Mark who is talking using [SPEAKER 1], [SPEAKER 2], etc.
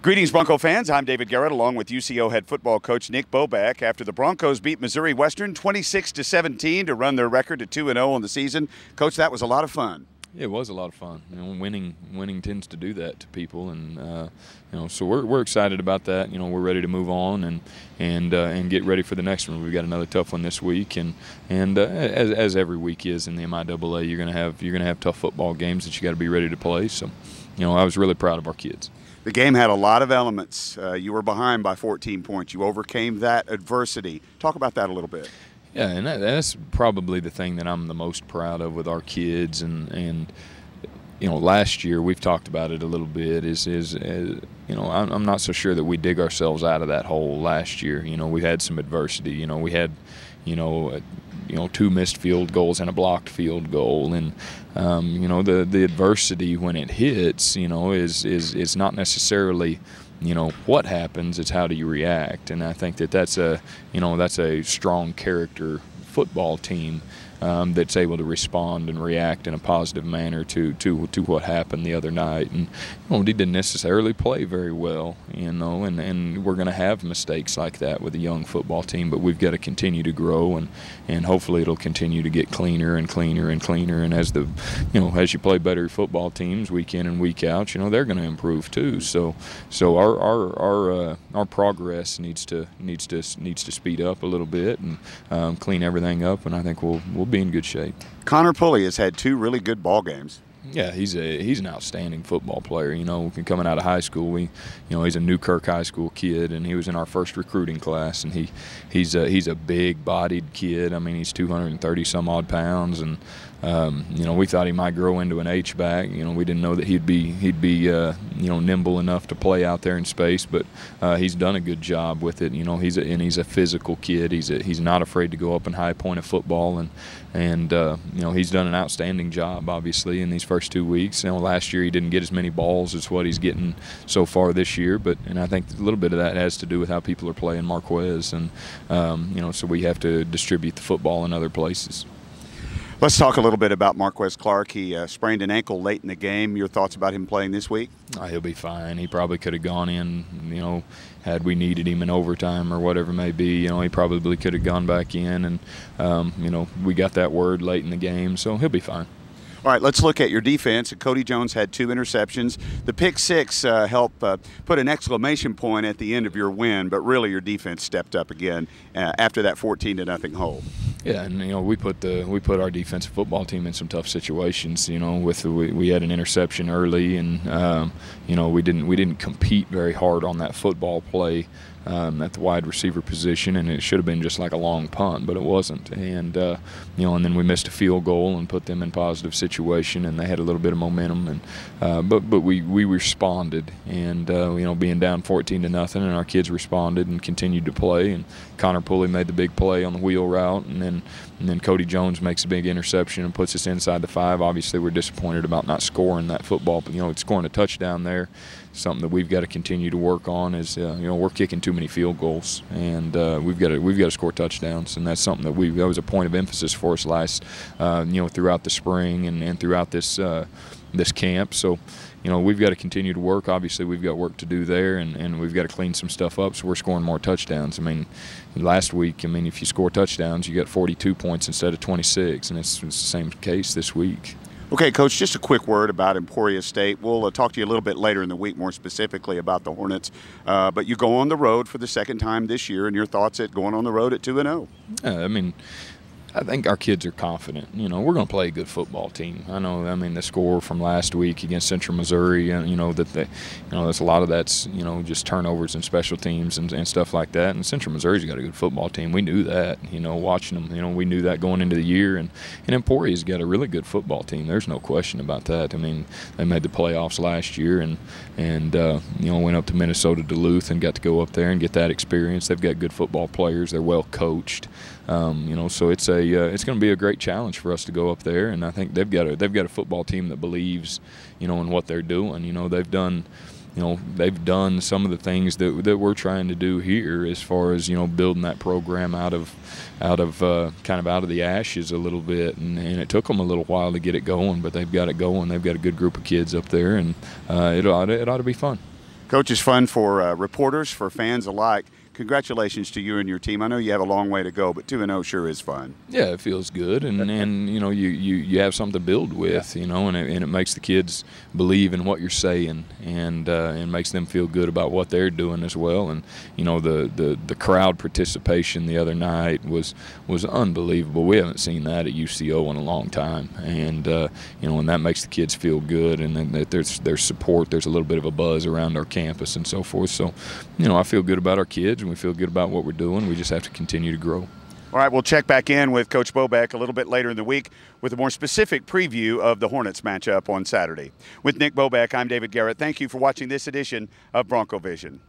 [SPEAKER 1] Greetings, Bronco fans. I'm David Garrett, along with UCO head football coach Nick Bobeck. After the Broncos beat Missouri Western 26-17 to run their record to 2-0 on the season, Coach, that was a lot of fun.
[SPEAKER 2] Yeah, it was a lot of fun. Winning tends to do that to people, and so we're excited about that. We're ready to move on and get ready for the next one. We've got another tough one this week, and as every week is in the MIAA, you're gonna have tough football games that you got to be ready to play. So, I was really proud of our kids.
[SPEAKER 1] The game had a lot of elements. You were behind by 14 points. You overcame that adversity. Talk about that a little bit.
[SPEAKER 2] Yeah, and that's probably the thing that I'm the most proud of with our kids. And last year we've talked about it a little bit. I'm not so sure that we dig ourselves out of that hole last year. We had some adversity. We had two missed field goals and a blocked field goal, and the adversity when it hits, is not necessarily what happens, it's how do you react. And I think that's a strong character football team that's able to respond and react in a positive manner to what happened the other night. And we didn't necessarily play very well, and we're going to have mistakes like that with a young football team, but we've got to continue to grow, and hopefully it'll continue to get cleaner and cleaner and cleaner. And as you play better football teams week in and week out, they're going to improve too. So our progress needs to speed up a little bit and clean everything up, and I think we'll be in good shape.
[SPEAKER 1] Connor Pulley has had two really good ball games.
[SPEAKER 2] Yeah, he's an outstanding football player. Coming out of high school, he's a Newkirk High School kid, and he was in our first recruiting class. And he's a big-bodied kid. I mean, he's 230 some odd pounds, and we thought he might grow into an H-back. We didn't know that he'd be nimble enough to play out there in space, but he's done a good job with it. He's a physical kid. He's not afraid to go up and high point a football, and he's done an outstanding job, obviously, in these first 2 weeks. Last year he didn't get as many balls as what he's getting so far this year, and I think a little bit of that has to do with how people are playing Marquez, and so we have to distribute the football in other places.
[SPEAKER 1] Let's talk a little bit about Marquez Clark. He sprained an ankle late in the game. Your thoughts about him playing this week?
[SPEAKER 2] He'll be fine. He probably could have gone in, had we needed him in overtime or whatever it may be. He probably could have gone back in, and, we got that word late in the game, so he'll be fine.
[SPEAKER 1] All right, let's look at your defense. Cody Jones had 2 interceptions. The pick six helped put an exclamation point at the end of your win, but really your defense stepped up again after that 14-0 hole.
[SPEAKER 2] Yeah, and we put our defensive football team in some tough situations. We had an interception early, and we didn't compete very hard on that football play at the wide receiver position, and it should have been just like a long punt, but it wasn't. And and then we missed a field goal and put them in positive situation, and they had a little bit of momentum, and but we responded, and being down 14-0, and our kids responded and continued to play. And Connor Pulley made the big play on the wheel route, and then Cody Jones makes a big interception and puts us inside the 5. Obviously, we're disappointed about not scoring that football, but scoring a touchdown there, something that we've got to continue to work on. Is we're kicking too many field goals, and we've got to score touchdowns, and that's something that was a point of emphasis for us last throughout the spring and throughout this camp. So we've got to continue to work. Obviously, we've got work to do there, and we've got to clean some stuff up so we're scoring more touchdowns. I mean, last week, if you score touchdowns, you got 42 points instead of 26, and it's the same case this week.
[SPEAKER 1] Okay, Coach, just a quick word about Emporia State. We'll talk to you a little bit later in the week more specifically about the Hornets. But you go on the road for the second time this year, and your thoughts at going on the road at 2-0?
[SPEAKER 2] I think our kids are confident. We're going to play a good football team. I know. The score from last week against Central Missouri, there's a lot of that's just turnovers and special teams and stuff like that. And Central Missouri's got a good football team. We knew that. Watching them, we knew that going into the year. And Emporia's got a really good football team. There's no question about that. They made the playoffs last year and went up to Minnesota Duluth and got to go up there and get that experience. They've got good football players. They're well coached. So it's going to be a great challenge for us to go up there, and I think they've got a football team that believes, in what they're doing. They've done some of the things that we're trying to do here, as far as building that program out of the ashes a little bit, and it took them a little while to get it going, but they've got it going. They've got a good group of kids up there, and it ought to be fun.
[SPEAKER 1] Coach, it's fun for reporters, for fans alike. Congratulations to you and your team. I know you have a long way to go, but 2-0 sure is fun.
[SPEAKER 2] Yeah, it feels good, and you know you have something to build with, you know, and it makes the kids believe in what you're saying, and makes them feel good about what they're doing as well. And you know the crowd participation the other night was unbelievable. We haven't seen that at UCO in a long time, and you know, and that makes the kids feel good, and then that there's support. There's a little bit of a buzz around our campus and so forth. So, you know, I feel good about our kids, and we feel good about what we're doing. We just have to continue to grow.
[SPEAKER 1] All right, we'll check back in with Coach Bobeck a little bit later in the week with a more specific preview of the Hornets matchup on Saturday. With Nick Bobeck, I'm David Garrett. Thank you for watching this edition of Bronco Vision.